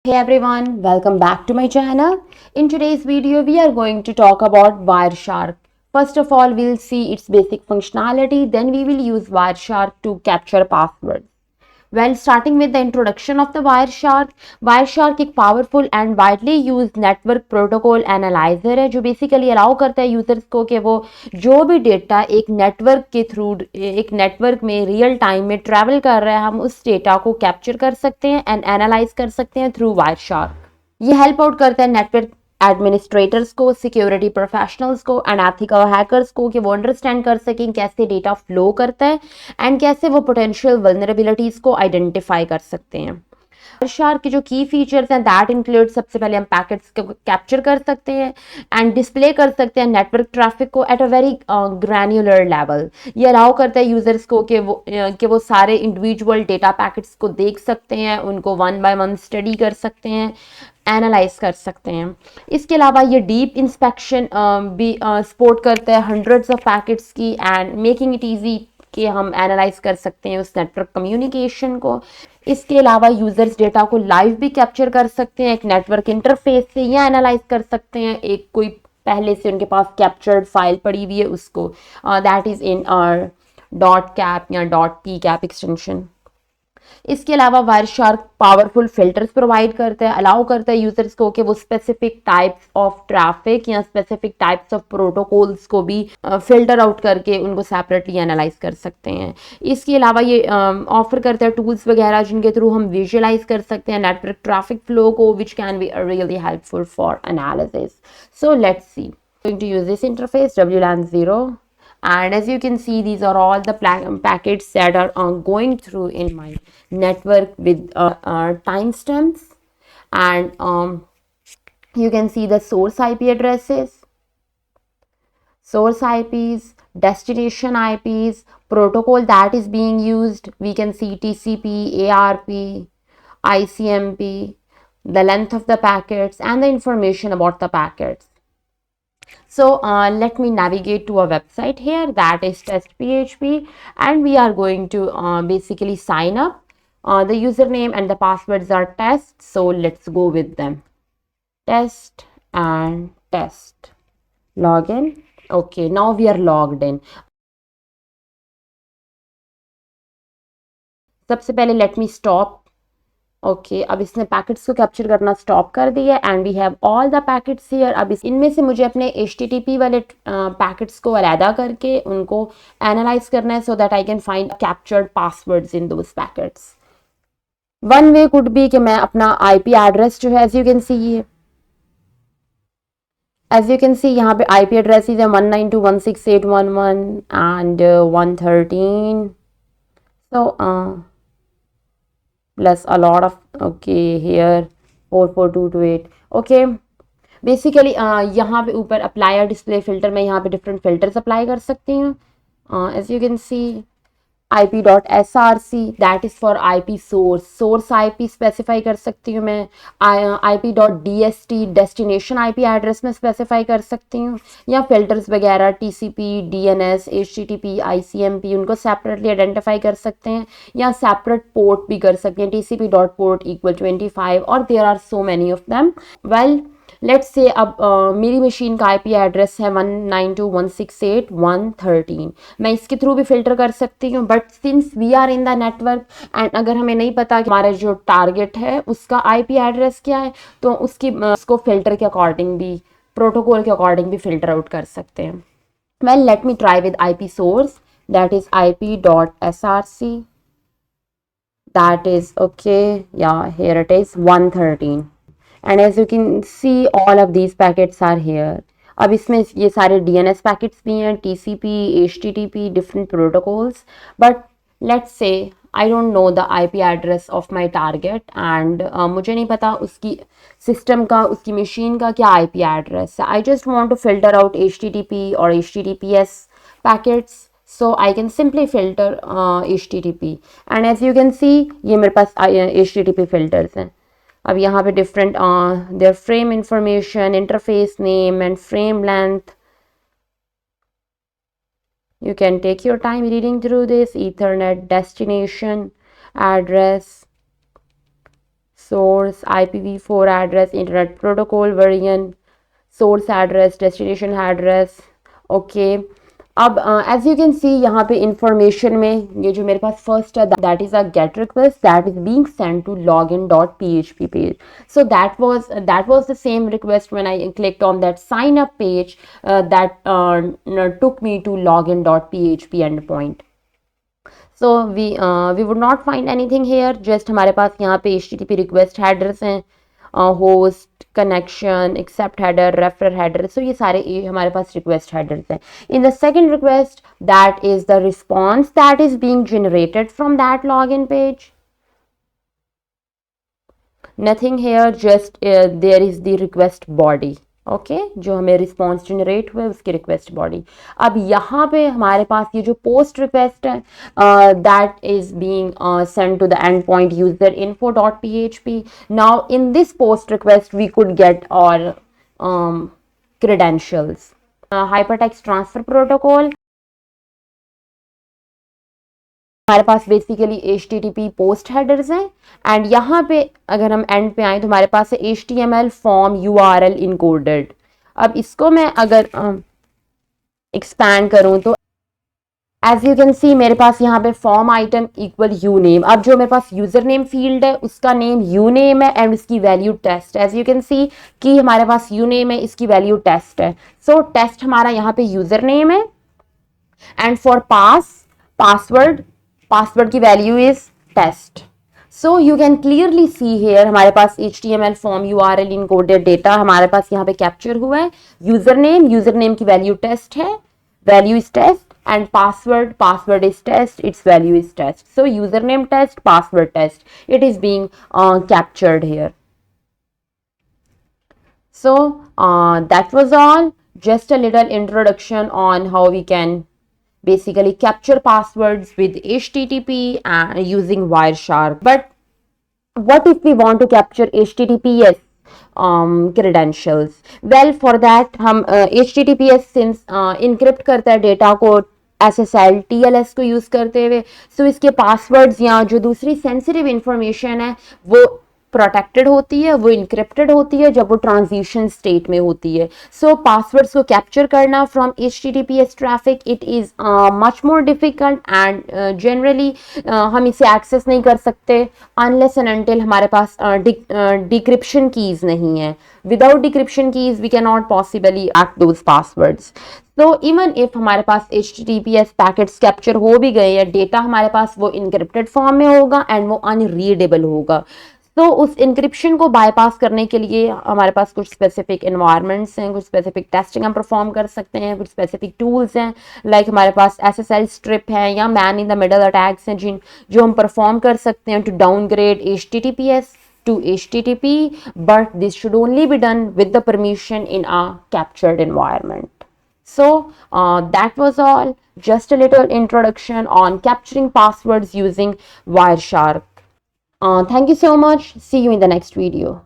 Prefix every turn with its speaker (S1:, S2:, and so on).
S1: Hey everyone, welcome back to my channel. In today's video, we are going to talk about Wireshark. First of all, we'll see its basic functionality, then we will use Wireshark to capture passwords. Well, starting with the introduction of the Wireshark, Wireshark एक powerful and widely used network protocol analyzer है जो basically allow करता है users को कि वो जो भी डेटा एक नेटवर्क के थ्रू एक नेटवर्क में रियल टाइम में ट्रैवल कर रहा है हम उस डेटा को कैप्चर कर सकते हैं एंड एनालाइज कर सकते हैं थ्रू Wireshark. ये हेल्प आउट करता है नेटवर्क एडमिनिस्ट्रेटर्स को, सिक्योरिटी प्रोफेशनल्स को एंड एथिकल हैकर्स को कि वो अंडरस्टैंड कर सकें कैसे डेटा फ्लो करता है एंड कैसे वो पोटेंशियल वल्नरेबिलिटीज को आइडेंटिफाई कर सकते हैं. वायरशार्क के जो की फीचर्स हैं दैट इंक्लूड सबसे पहले हम पैकेट्स को कैप्चर कर सकते हैं एंड डिस्प्ले कर सकते हैं नेटवर्क ट्रैफिक को at a very granular level. ये अलाउ करता है यूजर्स को कि वो सारे इंडिविजुअल डेटा पैकेट्स को देख सकते हैं, उनको वन बाय वन स्टडी कर सकते हैं, एनालाइज कर सकते हैं. इसके अलावा ये डीप इंस्पेक्शन भी सपोर्ट करता है हंड्रेड्स ऑफ पैकेट्स की एंड मेकिंग इट ईजी कि हम एनालाइज कर सकते हैं उस नेटवर्क कम्युनिकेशन को. इसके अलावा यूजर्स डेटा को लाइव भी कैप्चर कर सकते हैं एक नेटवर्क इंटरफेस से या एनालाइज कर सकते हैं एक कोई पहले से उनके पास कैप्चर्ड फाइल पड़ी हुई है उसको. That is in dot cap या डॉट पी कैप एक्सटेंशन. इसके अलावा वायरशार्क पावरफुल फिल्टर्स प्रोवाइड करता है, अलाउ करता है यूजर्स को कि वो स्पेसिफिक टाइप्स ऑफ ट्रैफिक या स्पेसिफिक टाइप्स ऑफ प्रोटोकॉल्स को भी फिल्टर आउट करके उनको सेपरेटली एनालाइज कर सकते हैं. इसके अलावा ये ऑफर करता है टूल्स वगैरह जिनके थ्रू हम विजुअलाइज कर सकते हैं नेटवर्क ट्रैफिक फ्लो को which can be really helpful for analysis. So let's see. Going to use this interface WLAN 0, and as you can see these are all the packets that are going through in my network with timestamps, and you can see the source IP addresses, source IPs, destination IPs, protocol that is being used. We can see TCP, ARP, ICMP, the length of the packets and the information about the packets. So let me navigate to a website here that is test.php, and we are going to basically sign up. The username and the passwords are test, so let's go with them. Test and test. Login. Okay, now we are logged in. सबसे पहले let me stop. Okay अब इसने packets को capture करना stop कर दिया and we have all the packets here. अब इनमें से मुझे अपने HTTP वाले पैकेट्स को अलहदा करके उनको एनालाइज करना है so that I can find captured passwords in those packets. One way could be कि मैं अपना IP एड्रेस जो है एज यू कैन सी यहाँ पे IP एड्रेसेस है 192.168.1.1 and 113. So plus a lot of okay here 44228. okay basically यहाँ पे ऊपर अप्लाई डिस्प्ले फिल्टर में यहाँ पे डिफरेंट फिल्टर्स अप्लाई कर सकती हूँ. as you can see IP.src that is for IP source IP specify कर सकती हूँ मैं. IP.dst डेस्टिनेशन IP एड्रेस में स्पेसिफाई कर सकती हूँ या फिल्टर्स वगैरह TCP, DNS, HTTP, ICMP उनको सेपरेटली आइडेंटिफाई कर सकते हैं या सेपरेट पोर्ट भी कर सकते हैं TCP.port=25 और there are so many of them. Well let's say अब मेरी मशीन का IP एड्रेस है 192.168.1.13. मैं इसके थ्रू भी फिल्टर कर सकती हूँ but since we are in the network and अगर हमें नहीं पता कि हमारा जो टारगेट है उसका IP एड्रेस क्या है तो उसको फिल्टर के अकॉर्डिंग भी प्रोटोकॉल के अकॉर्डिंग भी फिल्टर आउट कर सकते हैं. Well let me try with IP source that is IP.src. that is okay, yeah, here it is 113. and as you can see all of these packets are here. अब इसमें ये सारे DNS packets भी हैं, TCP, HTTP, different protocols. but let's say I don't know the IP address of my target and मुझे नहीं पता उसकी सिस्टम का उसकी मशीन का क्या IP एड्रेस है. I just want to filter out HTTP or HTTPS packets. So I can simply filter HTTP and as you can see ये मेरे पास HTTP filters हैं. अब यहाँ पे different there frame information, interface name and frame length. You can take your time reading through this. Ethernet destination address, source, IPv4 address, internet protocol version, source address, destination address. Okay अब as you can see यहाँ पे information में ये जो मेरे पास first है that is a get request that is being send to login.php page. So that was the same request when I clicked on that sign up page that took me to login.php endpoint. So we would not find anything here. Just हमारे पास यहाँ पे HTTP request headers हैं, host, connection, accept header, refer header. So ये सारे हमारे पास request headers हैं. In the second request, that is the response that is being generated from that login page. Nothing here, just there is the request body. Okay जो हमें response generate हुआ है उसकी request body. अब यहाँ पे हमारे पास ये जो पोस्ट रिक्वेस्ट है that is being send to the end point user info dot php. Now in this post request we could get our credentials, hypertext transfer protocol. हमारे पास बेसिकली HTTP पोस्ट हेडर्स हैं and यहाँ पे अगर हम and पे आए तो हमारे पास है HTML फॉर्म URL इनकोडेड. अब इसको मैं अगर एक्सपैंड करूँ तो एज यू कैन सी मेरे पास यहाँ पे form item equal u name. अब जो मेरे पास यूजर नेम फील्ड है उसका नेम यू नेम है एंड उसकी value test. As you can see कि हमारे पास यू नेम है, इसकी वैल्यू टेस्ट है. सो टेस्ट हमारा यहाँ पे यूजर नेम है एंड फॉर पासवर्ड की value is test. So you can clearly see here हमारे पास HTML form URL encoded data हमारे पास यहाँ पे कैप्चर हुआ है. यूजर नेम की वैल्यू टेस्ट है, value is test, and password is test, it's value is test. So user name test, password test, it is being captured here. So that was all, just a little introduction on how we can basically capture passwords with HTTP and using Wireshark. But what if we want to capture HTTPS credentials? Well, for that हम HTTPS since encrypt करता है data को SSL TLS को use करते हुए, सो इसके passwords या जो दूसरी सेंसिटिव इंफॉर्मेशन है वो प्रोटेक्टेड होती है, वो इनक्रिप्टेड होती है जब वो ट्रांजिशन स्टेट में होती है. सो पासवर्ड्स को कैप्चर करना from HTTPS traffic it is much more difficult and generally हम इसे एक्सेस नहीं कर सकते अनलेस एंड अनटिल हमारे पास डिक्रिप्शन कीज नहीं है. Without decryption keys we can not possibly act those passwords. तो इवन इफ हमारे पास HTTPS पैकेट्स कैप्चर हो भी गए या डेटा हमारे पास वो इनक्रिप्टेड फॉर्म में होगा एंड वो अनरीडेबल होगा. तो उस इंक्रिप्शन को बाईपास करने के लिए हमारे पास कुछ स्पेसिफिक एनवायरनमेंट्स हैं, कुछ स्पेसिफिक टेस्टिंग हम परफॉर्म कर सकते हैं, कुछ स्पेसिफिक टूल्स हैं लाइक हमारे पास SSL स्ट्रिप है या man in the middle attacks हैं जो हम परफॉर्म कर सकते हैं to downgrade HTTPS to HTTP, but this should only be done with the permission in a captured environment. So that was all, just a little introduction on capturing passwords using Wireshark. Thank you so much. See you in the next video.